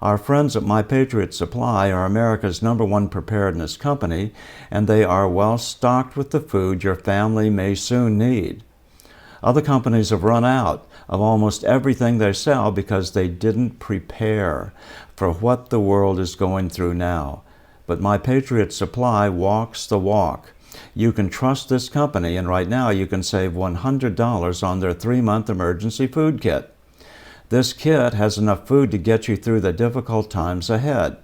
Our friends at My Patriot Supply are America's #1 preparedness company, and they are well stocked with the food your family may soon need. Other companies have run out of almost everything they sell because they didn't prepare for what the world is going through now. But My Patriot Supply walks the walk. You can trust this company, and right now you can save $100 on their 3-month emergency food kit. This kit has enough food to get you through the difficult times ahead.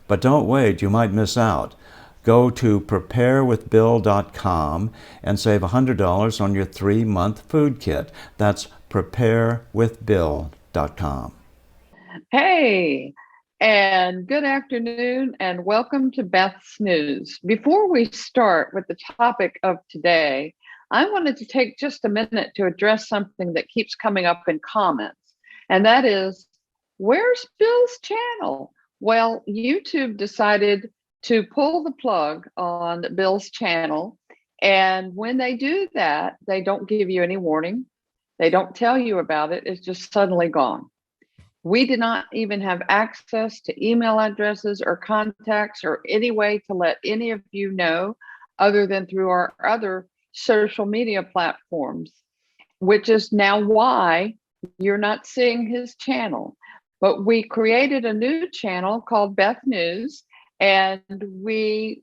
But don't wait, you might miss out. Go to preparewithbill.com and save $100 on your 3-month food kit. That's preparewithbill.com. Hey, and good afternoon, and welcome to Beth's News. Before we start with the topic of today, I wanted to take just a minute to address something that keeps coming up in comments, and that is, where's Bill's channel? Well, YouTube decided to pull the plug on Bill's channel, and when they do that, they don't give you any warning. They don't tell you about it. It's just suddenly gone. We did not even have access to email addresses or contacts or any way to let any of you know other than through our other social media platforms, which is now why you're not seeing his channel. But we created a new channel called Beth News, and we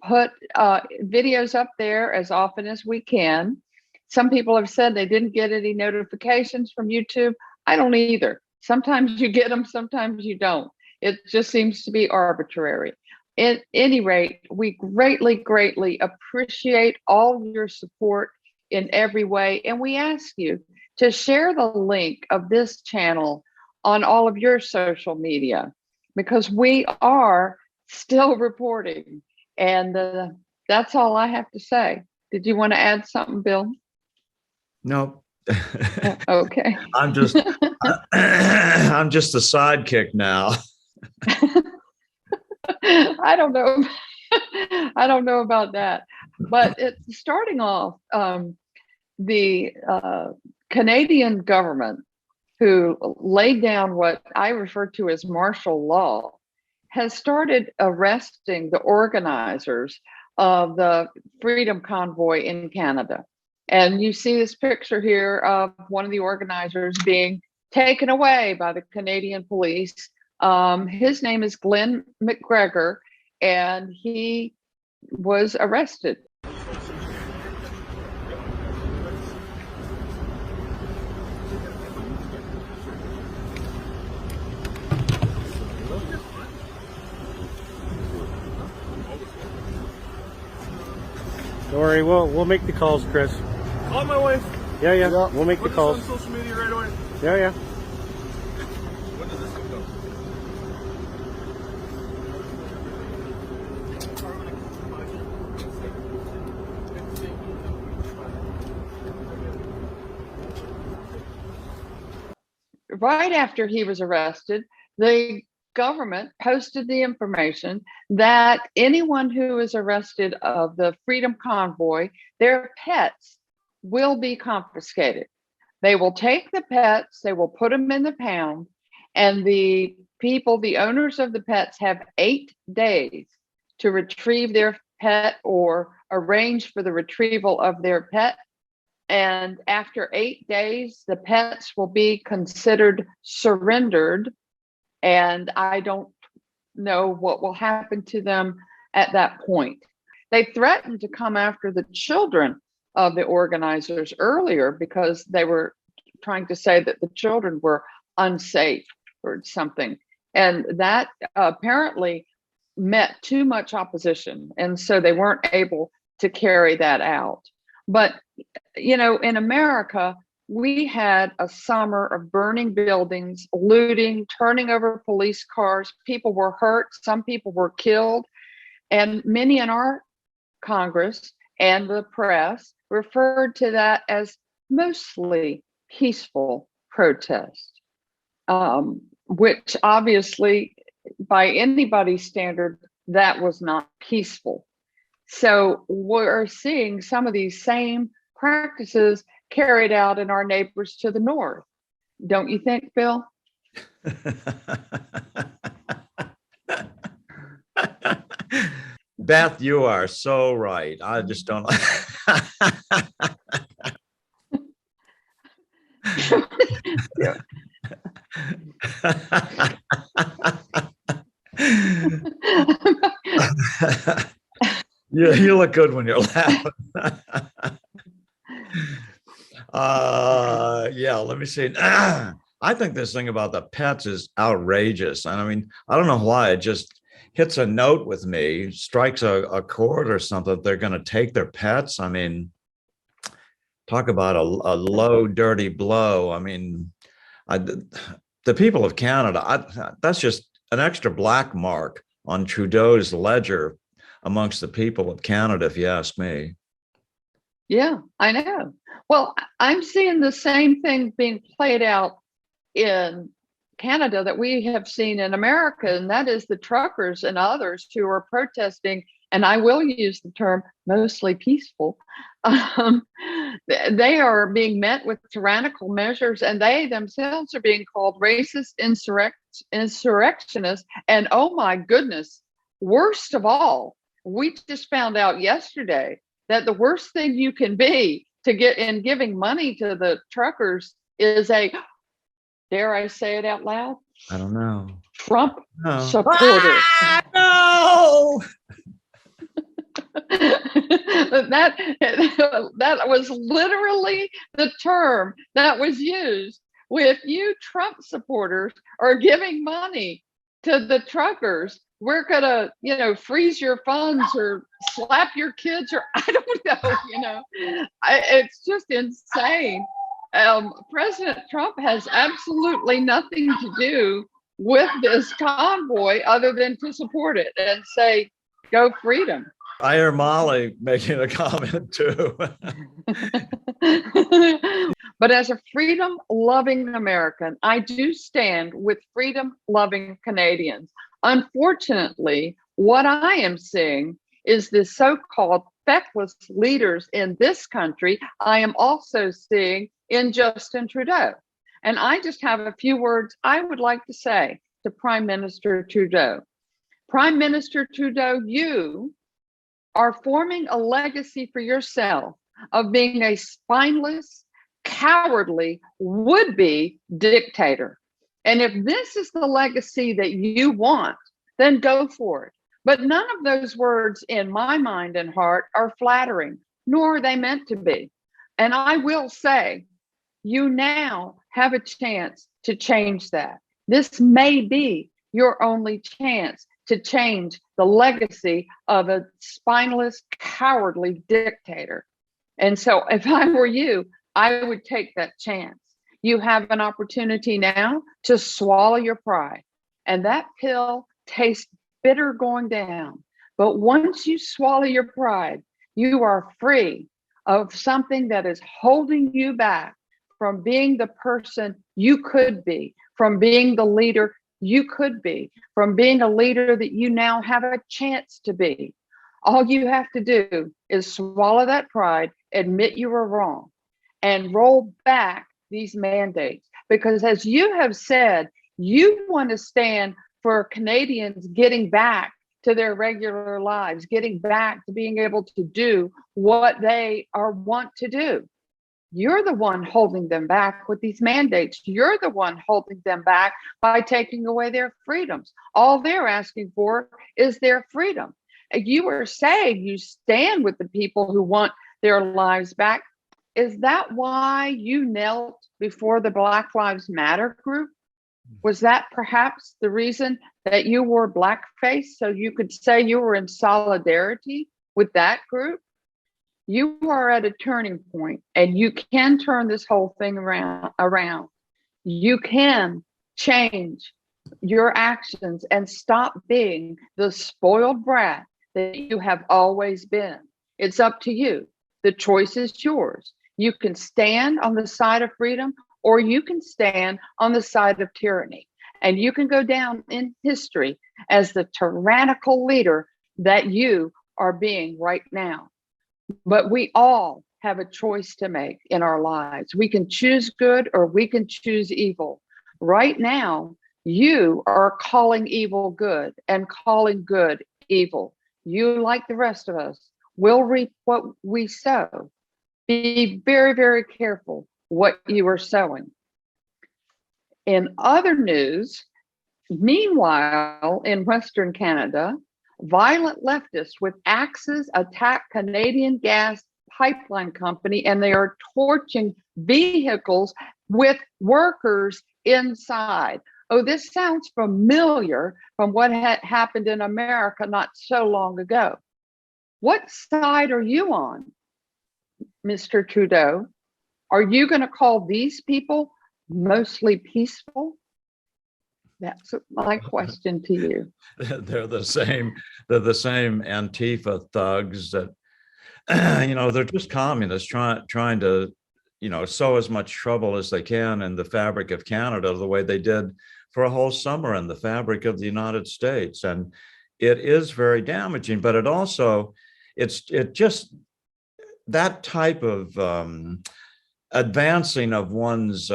put videos up there as often as we can. Some people have said they didn't get any notifications from YouTube. I don't either. Sometimes you get them, sometimes you don't. It just seems to be arbitrary. At any rate, we greatly, greatly appreciate all your support in every way. And we ask you to share the link of this channel on all of your social media, because we are still reporting. And that's all I have to say. Did you want to add something, Bill? No. Okay. I'm just a sidekick now. I don't know. I don't know about that. But it's starting off, the Canadian government, who laid down what I refer to as martial law, has started arresting the organizers of the Freedom Convoy in Canada. And you see this picture here of one of the organizers being taken away by the Canadian police. His name is Glenn McGregor, and he was arrested. Don't worry, we'll make the calls, Chris. Call my wife. Yeah. We'll make the calls. On social media right away. Yeah. When does this thing go? Right after he was arrested, the government posted the information that anyone who is arrested of the Freedom Convoy, their pets will be confiscated. They will take the pets, they will put them in the pound, and the people, the owners of the pets, have 8 days to retrieve their pet or arrange for the retrieval of their pet. And after 8 days, the pets will be considered surrendered. And I don't know what will happen to them at that point. They threatened to come after the children of the organizers earlier because they were trying to say that the children were unsafe or something. And that apparently met too much opposition. And so they weren't able to carry that out. But, you know, in America, we had a summer of burning buildings, looting, turning over police cars. People were hurt. Some people were killed. And many in our Congress and the press referred to that as mostly peaceful protest, which obviously, by anybody's standard, that was not peaceful. So we're seeing some of these same practices carried out in our neighbors to the north. Don't you think, Bill? Beth, you are so right. I just don't. Yeah. You look good when you're laughing. Yeah, let me see. I think this thing about the pets is outrageous. And I mean, I don't know why it just hits a note with me, strikes a chord or something. They're going to take their pets. I mean, talk about a low, dirty blow. I mean, the people of Canada, that's just an extra black mark on Trudeau's ledger amongst the people of Canada, if you ask me. Yeah, I know. Well, I'm seeing the same thing being played out in Canada that we have seen in America, and that is the truckers and others who are protesting, and I will use the term mostly peaceful. Um, they are being met with tyrannical measures, and they themselves are being called racist insurrectionists. And oh my goodness, worst of all, we just found out yesterday that the worst thing you can be to get in giving money to the truckers is a, dare I say it out loud? I don't know. Trump No. supporter. No. that was literally the term that was used. If you Trump supporters are giving money to the truckers, we're gonna, freeze your funds or slap your kids, or I don't know. It's just insane. President Trump has absolutely nothing to do with this convoy other than to support it and say, go freedom. I hear Molly making a comment too. But as a freedom-loving American, I do stand with freedom-loving Canadians. Unfortunately, what I am seeing is the so-called feckless leaders in this country I am also seeing in Justin Trudeau. And I just have a few words I would like to say to Prime Minister Trudeau. Prime Minister Trudeau, you are forming a legacy for yourself of being a spineless, cowardly, would-be dictator. And if this is the legacy that you want, then go for it. But none of those words in my mind and heart are flattering, nor are they meant to be. And I will say, you now have a chance to change that. This may be your only chance to change the legacy of a spineless, cowardly dictator. And so if I were you, I would take that chance. You have an opportunity now to swallow your pride. And that pill tastes bitter going down. But once you swallow your pride, you are free of something that is holding you back from being the person you could be, from being the leader you could be, from being a leader that you now have a chance to be. All you have to do is swallow that pride, admit you were wrong, and roll back these mandates. Because as you have said, you want to stand for Canadians getting back to their regular lives, getting back to being able to do what they want to do. You're the one holding them back with these mandates. You're the one holding them back by taking away their freedoms. All they're asking for is their freedom. You are saying you stand with the people who want their lives back. Is that why you knelt before the Black Lives Matter group? Was that perhaps the reason that you wore blackface so you could say you were in solidarity with that group? You are at a turning point, and you can turn this whole thing around. You can change your actions and stop being the spoiled brat that you have always been. It's up to you. The choice is yours. You can stand on the side of freedom, or you can stand on the side of tyranny. And you can go down in history as the tyrannical leader that you are being right now. But we all have a choice to make in our lives. We can choose good or we can choose evil. Right now, you are calling evil good and calling good evil. You, like the rest of us, will reap what we sow. Be very, very careful what you are sowing. In other news, meanwhile, in Western Canada, violent leftists with axes attack Canadian gas pipeline company, and they are torching vehicles with workers inside. Oh, this sounds familiar from what had happened in America not so long ago. What side are you on, Mr. Trudeau? Are you going to call these people mostly peaceful? That's my question to you. They're the same. They're the same Antifa thugs that, they're just communists trying to, sow as much trouble as they can in the fabric of Canada, the way they did for a whole summer in the fabric of the United States. And it is very damaging, but it also, it just, that type of advancing of one's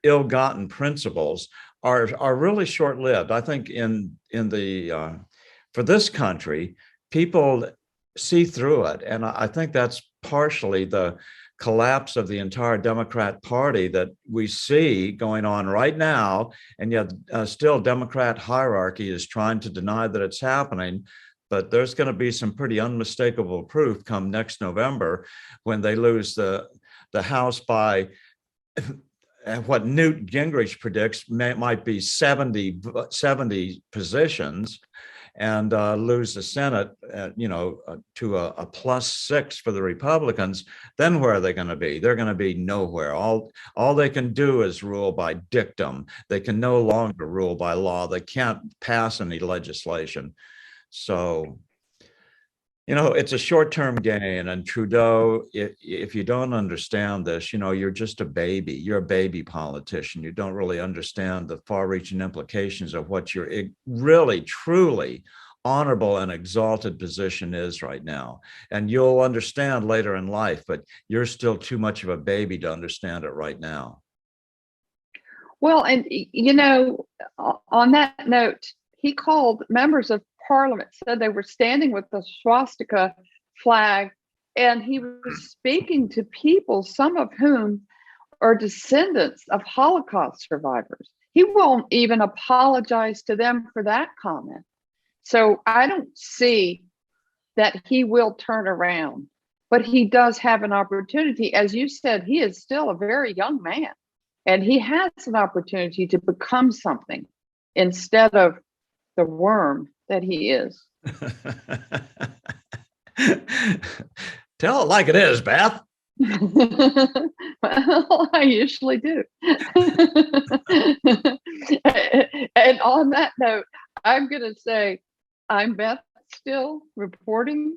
ill-gotten principles are really short-lived. I think in the for this country, people see through it, and I think that's partially the collapse of the entire Democrat Party that we see going on right now, and yet still Democrat hierarchy is trying to deny that it's happening. But there's going to be some pretty unmistakable proof come next November when they lose the House by what Newt Gingrich predicts might be 70 positions, and lose the Senate, to a +6 for the Republicans. Then where are they going to be? They're going to be nowhere. All they can do is rule by dictum. They can no longer rule by law. They can't pass any legislation. So, it's a short-term gain. And Trudeau, if you don't understand this, you're just a baby. You're a baby politician. You don't really understand the far-reaching implications of what your really, truly honorable and exalted position is right now. And you'll understand later in life, but you're still too much of a baby to understand it right now. Well, and, on that note, he called members of Parliament, said they were standing with the swastika flag, and he was speaking to people, some of whom are descendants of Holocaust survivors. He won't even apologize to them for that comment. So I don't see that he will turn around, but he does have an opportunity. As you said, he is still a very young man, and he has an opportunity to become something instead of the worm that he is. Tell it like it is, Beth. Well, I usually do. And on that note, I'm going to say I'm Beth still reporting.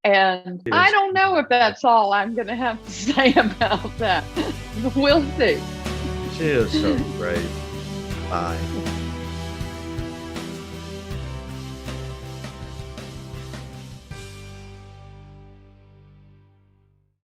And I don't know if that's all I'm going to have to say about that. We'll see. She is so great. Bye.